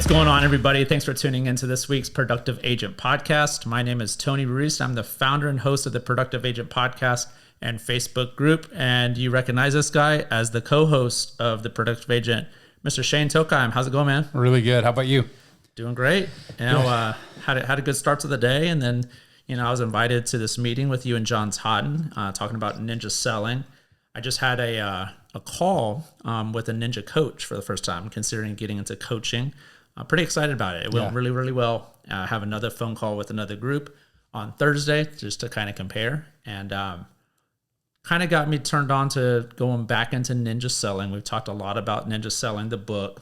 what's going on, everybody? Thanks for tuning into this week's Productive Agent Podcast. My name is Tony Ruiz. I'm the founder and host of the Productive Agent Podcast and Facebook group, and you recognize this guy as the co-host of the Productive Agent, Mr. Shane Tokheim. How's it going, man? Really good. How about you? Doing great. Had a good start to the day, and then I was invited to this meeting with you and John Totten, talking about ninja selling. I just had a call with a ninja coach for the first time, considering getting into coaching. I'm pretty excited about it. It went really, really well. I have another phone call with another group on Thursday just to kind of compare, and kind of got me turned on to going back into ninja selling. We've talked a lot about ninja selling, the book.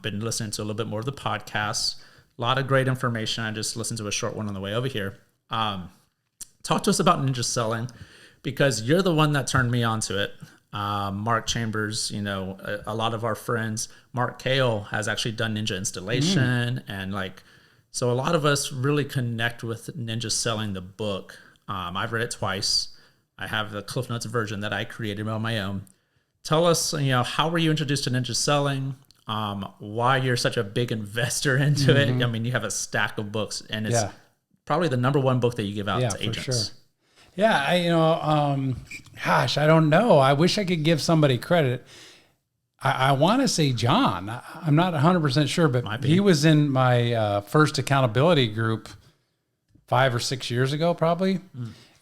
Been listening to a little bit more of the podcasts. A lot of great information. I just listened to a short one on the way over here. Talk to us about ninja selling, because you're the one that turned me onto it. Mark Chambers, a lot of our friends, Mark Kale has actually done ninja installation. And so a lot of us really connect with Ninja Selling, the book. I've read it twice. I have the Cliff Notes version that I created on my own. Tell us, how were you introduced to Ninja Selling? Why you're such a big investor into it. I mean, you have a stack of books, and it's probably the number one book that you give out to agents. For sure. Yeah, I don't know. I wish I could give somebody credit. I want to say John. I'm not 100% sure, but he was in my first accountability group 5 or 6 years ago, probably.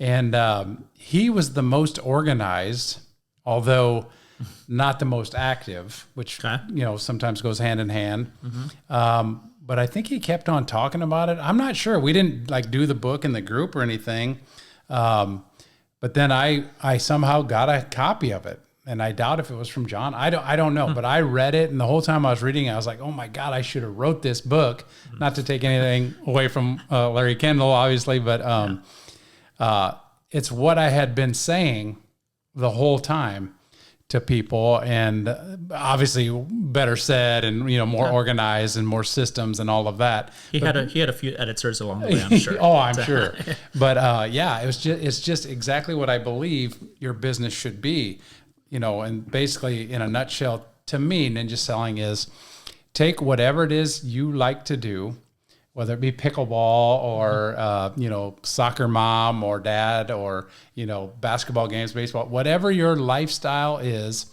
And he was the most organized, although not the most active, which, sometimes goes hand in hand. But I think he kept on talking about it. I'm not sure. We didn't do the book in the group or anything. But then I somehow got a copy of it, and I doubt if it was from John. I don't know, but I read it, and the whole time I was reading it, I was like, oh my God, I should have wrote this book. Not to take anything away from Larry Kendall, obviously, but it's what I had been saying the whole time to people, and obviously better said, and more organized and more systems and all of that. He had a few editors along the way, I'm sure. I'm sure. But it's just exactly what I believe your business should be. And basically, in a nutshell, to me, ninja selling is take whatever it is you like to do, whether it be pickleball or, soccer mom or dad or, basketball games, baseball, whatever your lifestyle is,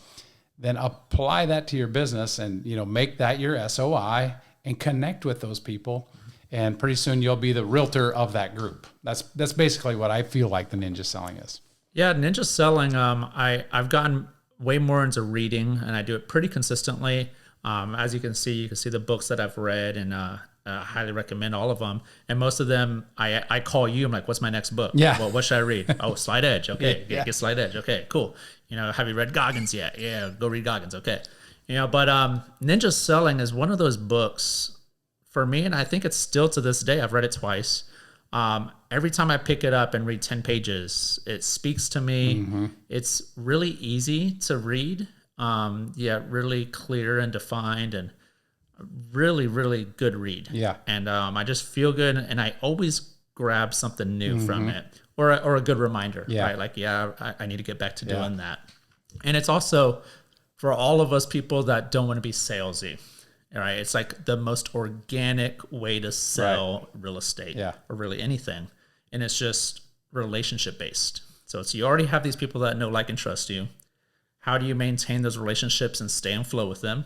then apply that to your business and, make that your SOI and connect with those people. And pretty soon you'll be the realtor of that group. That's basically what I feel like the ninja selling is. Yeah, ninja selling, I've gotten way more into reading, and I do it pretty consistently. As you can see the books that I've read, and I highly recommend all of them. And most of them, I call you. I'm like, what's my next book? Yeah. Well, what should I read? Oh, Slide Edge. Okay. Get Slide Edge. Okay, cool. Have you read Goggins yet? Yeah, go read Goggins. Okay. But Ninja Selling is one of those books for me, and I think it's still to this day. I've read it twice. Every time I pick it up and read 10 pages, it speaks to me. It's really easy to read. Really clear and defined, and really, really good read. Yeah. And I just feel good, and I always grab something new from it, or a good reminder. Yeah. Right? I need to get back to doing that. And it's also for all of us people that don't want to be salesy. Right? It's like the most organic way to sell real estate or really anything. And it's just relationship based. So you already have these people that know, like, and trust you. How do you maintain those relationships and stay in flow with them?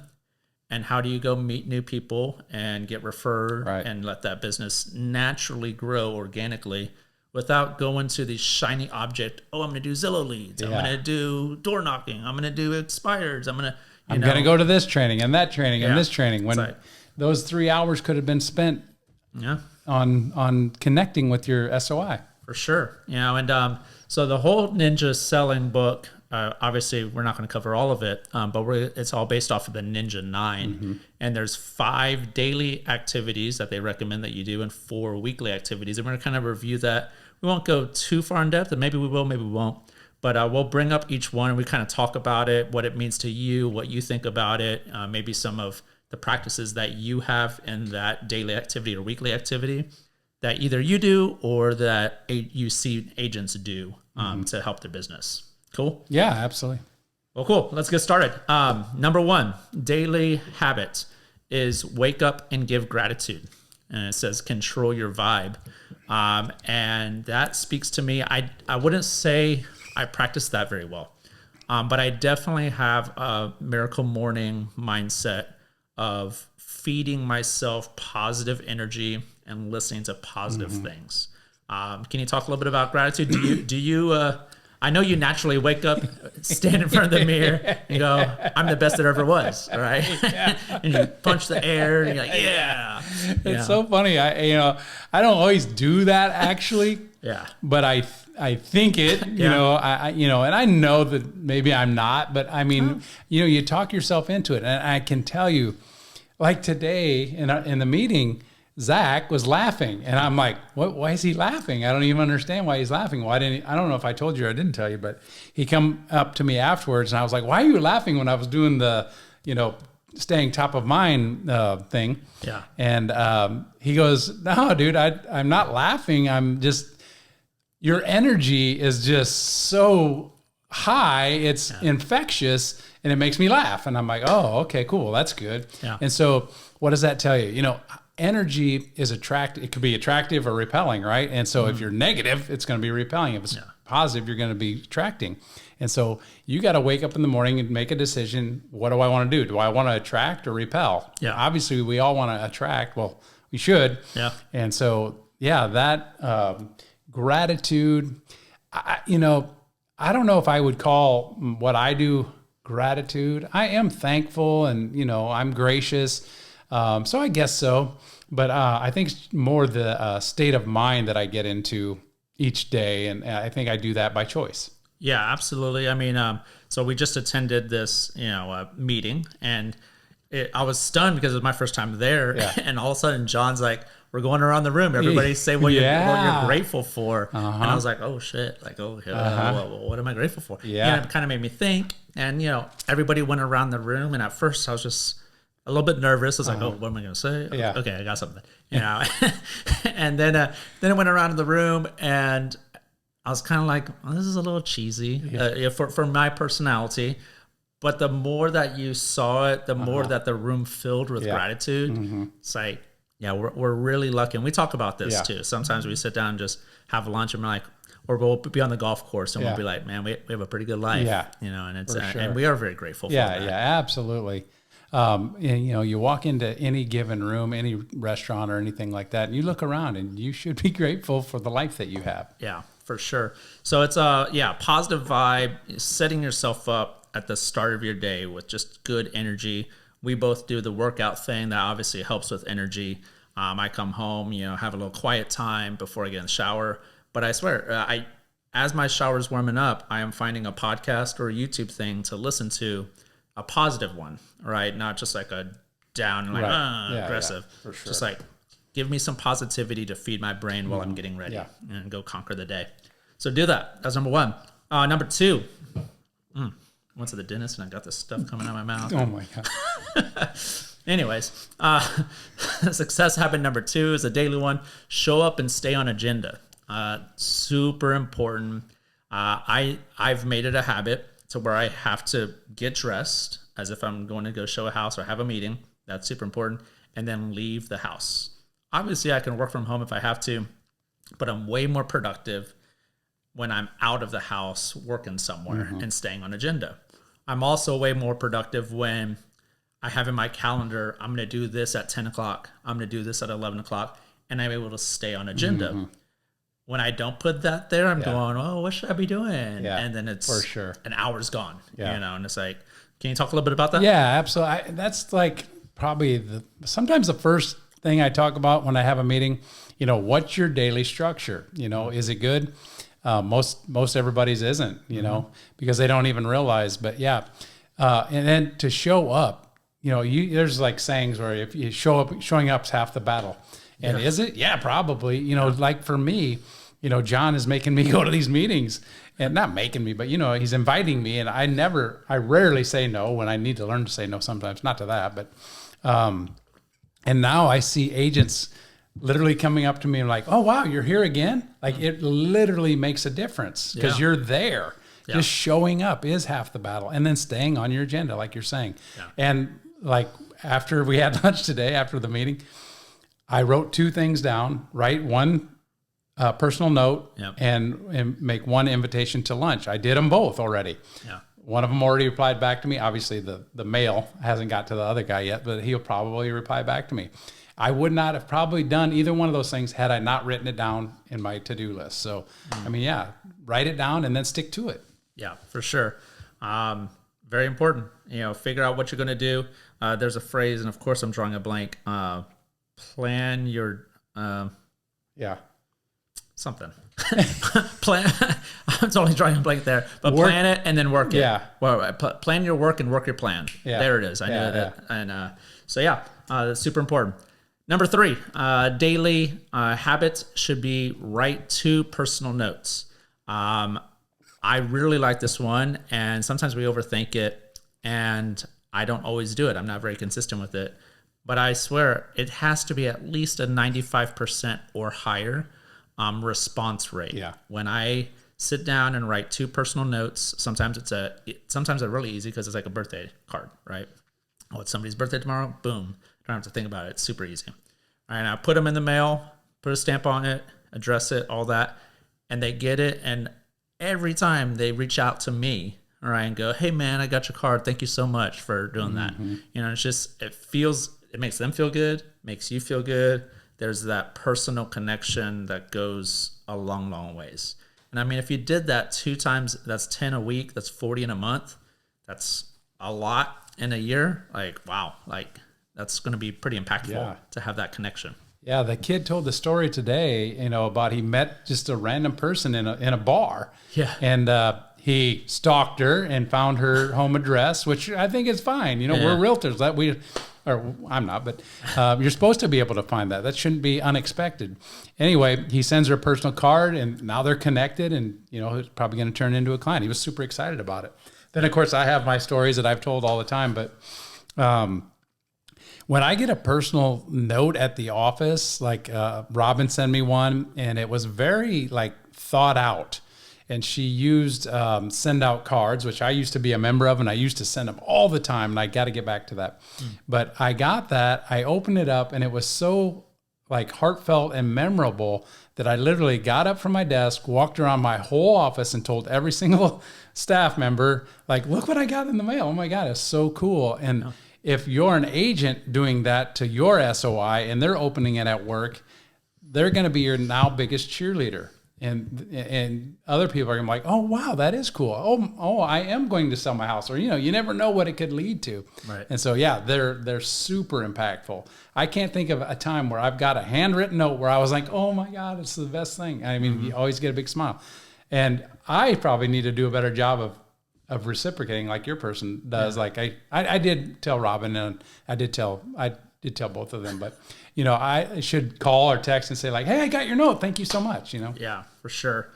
And how do you go meet new people and get referred and let that business naturally grow organically without going to the shiny object? Oh, I'm going to do Zillow leads. I'm going to do door knocking. I'm going to do expireds. I'm going to go to this training and that training and this training, when those 3 hours could have been spent on connecting with your SOI. For sure. And so the whole Ninja Selling book, obviously we're not going to cover all of it, but it's all based off of the Ninja 9. And there's 5 daily activities that they recommend that you do, and 4 weekly activities. And we're going to kind of review that. We won't go too far in depth, and maybe we will, maybe we won't. But we'll bring up each one, and we kind of talk about it, what it means to you, what you think about it, maybe some of the practices that you have in that daily activity or weekly activity that either you do or that you see agents do to help their business. Cool? Yeah, absolutely. Well, cool. Let's get started. Number 1, daily habit. is wake up and give gratitude. And it says control your vibe. And that speaks to me. I wouldn't say I practice that very well, but I definitely have a miracle morning mindset of feeding myself positive energy and listening to positive things. Can you talk a little bit about gratitude? Do you I know you naturally wake up, stand in front of the mirror, and go, "I'm the best there ever was," right? And you punch the air, and you're like, "Yeah." It's so funny. I don't always do that actually. Yeah. But I think it. You know, and I know that maybe I'm not, but I mean, you talk yourself into it, and I can tell you, like today in the meeting, Zach was laughing, and I'm like, "What? Why is he laughing? I don't even understand why he's laughing. Why didn't he? I don't know if I told you or I didn't tell you, but he come up to me afterwards, and I was like, "Why are you laughing?" When I was doing the, staying top of mind thing. Yeah. And he goes, "No, dude, I'm not laughing. I'm just your energy is just so high. It's infectious, and it makes me laugh." And I'm like, "Oh, okay, cool. That's good." Yeah. And so, what does that tell you? Energy is attractive. It could be attractive or repelling, right? And so if you're negative, it's going to be repelling. If it's positive, you're going to be attracting. And so you got to wake up in the morning and make a decision. What do I want to do? Do I want to attract or repel? Yeah. Obviously, we all want to attract. Well, we should. Yeah. And so, that gratitude, I don't know if I would call what I do gratitude. I am thankful and, I'm gracious. So I guess so, but I think it's more the state of mind that I get into each day, and I think I do that by choice. Yeah, absolutely. I mean, so we just attended this, meeting, and I was stunned because it was my first time there, and all of a sudden John's like, "We're going around the room. Everybody say what you're grateful for," and I was like, "Oh shit! Like, what am I grateful for?" Yeah, and it kind of made me think, and everybody went around the room, and at first I was just a little bit nervous. I was like, "Oh, what am I going to say?" Yeah. Okay, I got something. And then it went around the room, and I was kind of like, "Oh, this is a little cheesy for my personality." But the more that you saw it, the more that the room filled with gratitude. It's like, we're really lucky. And we talk about this too. Sometimes we sit down and just have lunch, and we're like, or we'll be on the golf course, and we'll be like, "Man, we have a pretty good life." Yeah. And it's and we are very grateful for that. Yeah, absolutely. And you walk into any given room, any restaurant or anything like that, and you look around, and you should be grateful for the life that you have. Yeah, for sure. So it's positive vibe, setting yourself up at the start of your day with just good energy. We both do the workout thing that obviously helps with energy. I come home, have a little quiet time before I get in the shower. But I swear, as my shower's warming up, I am finding a podcast or a YouTube thing to listen to. A positive one, right? Not just like a down, aggressive. For sure. Just like, give me some positivity to feed my brain while I'm getting ready and go conquer the day. So do that. That's number one. Number two, I went to the dentist and I got this stuff coming out of my mouth. Oh my God. Anyways, success habit number two is a daily one. Show up and stay on agenda. Super important. I've made it a habit to where I have to get dressed as if I'm going to go show a house or have a meeting. That's super important. And then leave the house. Obviously, I can work from home if I have to, but I'm way more productive when I'm out of the house working somewhere and staying on agenda. I'm also way more productive when I have in my calendar, I'm going to do this at 10 o'clock. I'm going to do this at 11 o'clock. And I'm able to stay on agenda. When I don't put that there, I'm going, "Oh, what should I be doing?" Yeah, and then it's for sure an hour's gone. And it's like, can you talk a little bit about that? Yeah, absolutely. That's like probably sometimes the first thing I talk about when I have a meeting. What's your daily structure? Is it good? Most everybo's isn't. Because they don't even realize. But and then to show up. There's like sayings where if you showing up's half the battle. And is it? Yeah, probably. Like for me, John is making me go to these meetings, and not making me, but he's inviting me, and I rarely say no when I need to learn to say no sometimes, not to that, but, and now I see agents literally coming up to me and like, "Oh, wow, you're here again." Like it literally makes a difference because you're there. Just showing up is half the battle, and then staying on your agenda, like you're saying. And like after we had lunch today, after the meeting, I wrote 2 things down, write one personal note Yep. and make one invitation to lunch. I did them both already. Yeah. One of them already replied back to me. Obviously, the mail hasn't got to the other guy yet, but he'll probably reply back to me. I would not have probably done either one of those things had I not written it down in my to-do list. So, I mean, yeah, write it down and then stick to it. Yeah, for sure. Very important. Figure out what you're going to do. There's a phrase, and of course I'm drawing a blank. Plan your Yeah. something. Plan. I'm totally drawing a blank there, but plan it and then work it. Yeah. Well, plan your work and work your plan. Yeah. There it is. I know that. And so yeah, that's super important. Number 3, daily habits should be write 2 personal notes. I really like this one, and sometimes we overthink it, and I don't always do it. I'm not very consistent with it, but I swear it has to be at least a 95% or higher response rate. Yeah. When I sit down and write 2 personal notes, sometimes they're really easy because it's like a birthday card, right? Oh, it's somebody's birthday tomorrow. Boom. Don't have to think about it. It's super easy. All right, I put them in the mail, put a stamp on it, address it, all that, and they get it. And every time they reach out to me, all right, and go, hey man, I got your card. Thank you so much for doing that. It's just, it makes them feel good, makes you feel good. There's that personal connection that goes a long, long ways. And I mean, if you did that 2 times, that's 10 a week, that's 40 in a month. That's a lot in a year. Like, wow, like that's going to be pretty impactful to have that connection. Yeah, the kid told the story today, about he met just a random person in a bar. Yeah. And he stalked her and found her home address, which I think is fine. We're realtors. I'm not, but you're supposed to be able to find that. That shouldn't be unexpected. Anyway, he sends her a personal card, and now they're connected, and he's probably going to turn into a client. He was super excited about it. Then, of course, I have my stories that I've told all the time, but when I get a personal note at the office, like Robin sent me one, and it was very thought out. And she used send out cards, which I used to be a member of, and I used to send them all the time. And I got to get back to that. But I got that. I opened it up, and it was so heartfelt and memorable that I literally got up from my desk, walked around my whole office, and told every single staff member, look what I got in the mail. Oh my God, it's so cool. And if you're an agent doing that to your SOI and they're opening it at work, they're going to be your now biggest cheerleader. And other people are going to be like, oh, wow, that is cool. Oh, I am going to sell my house. Or, you never know what it could lead to. Right. And so, yeah, they're super impactful. I can't think of a time where I've got a handwritten note where I was like, oh my God, it's the best thing. I mean, you always get a big smile. And I probably need to do a better job of reciprocating like your person does. Yeah. I did tell Robin, and I did tell both of them, but I should call or text and say hey, I got your note. Thank you so much. Yeah, for sure.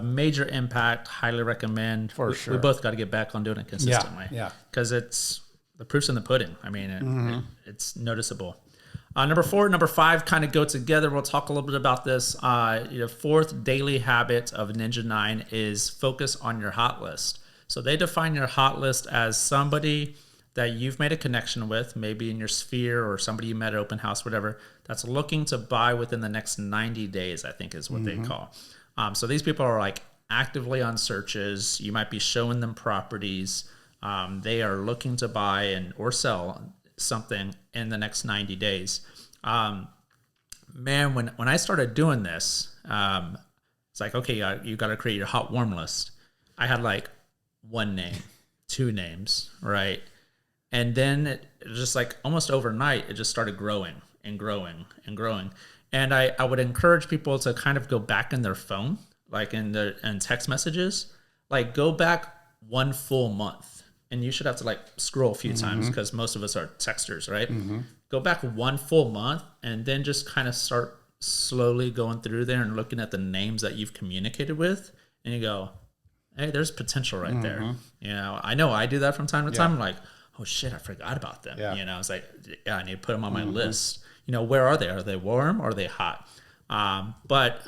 Major impact. Highly recommend. For sure. We both got to get back on doing it consistently. Yeah. Because it's the proof's in the pudding. I mean, it's noticeable. Number 4, number 5 kind of go together. We'll talk a little bit about this. 4th daily habit of Ninja 9 is focus on your hot list. So they define your hot list as somebody that you've made a connection with, maybe in your sphere or somebody you met at open house, whatever, that's looking to buy within the next 90 days, I think is what they call. So these people are actively on searches. You might be showing them properties. They are looking to buy or sell something in the next 90 days. Man, when I started doing this, it's okay, you got to create your hot warm list. I had 1 name, 2 names, right? And then it just almost overnight, it just started growing and growing and growing. And I would encourage people to kind of go back in their phone, in text messages, go back 1 full month. And you should have to scroll a few times because most of us are texters, right? Go back 1 full month and then just kind of start slowly going through there and looking at the names that you've communicated with. And you go, hey, there's potential right there. I know I do that from time to time. I'm like, oh shit, I forgot about them. I was I need to put them on my list. Where are they? Are they warm or are they hot? But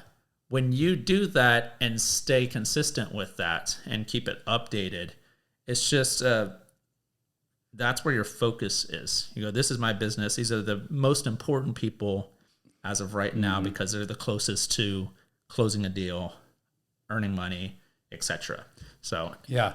when you do that and stay consistent with that and keep it updated, it's just that's where your focus is. You go, this is my business. These are the most important people as of right now because they're the closest to closing a deal, earning money, etc. So yeah,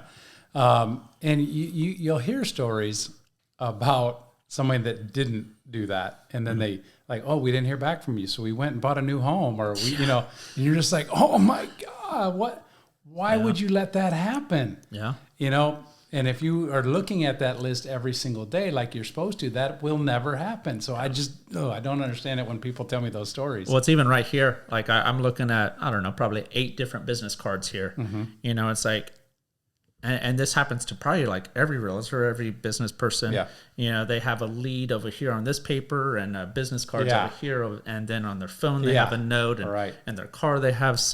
and you'll hear stories about somebody that didn't do that, and then they like, oh, we didn't hear back from you, so we went and bought a new home, or we, you know, and you're just like, oh my God, what? Why would you let that happen? Yeah, you know. And if you are looking at that list every single day like you're supposed to, that will never happen. So I don't understand it when people tell me those stories. well, it's even right here. Like I'm looking at, I don't know, probably 8 different business cards here. You know, it's like, and this happens to probably like every realtor, every business person. Yeah. You know, they have a lead over here on this paper and business cards over here, and then on their phone they have a note, and right. in their car they have some.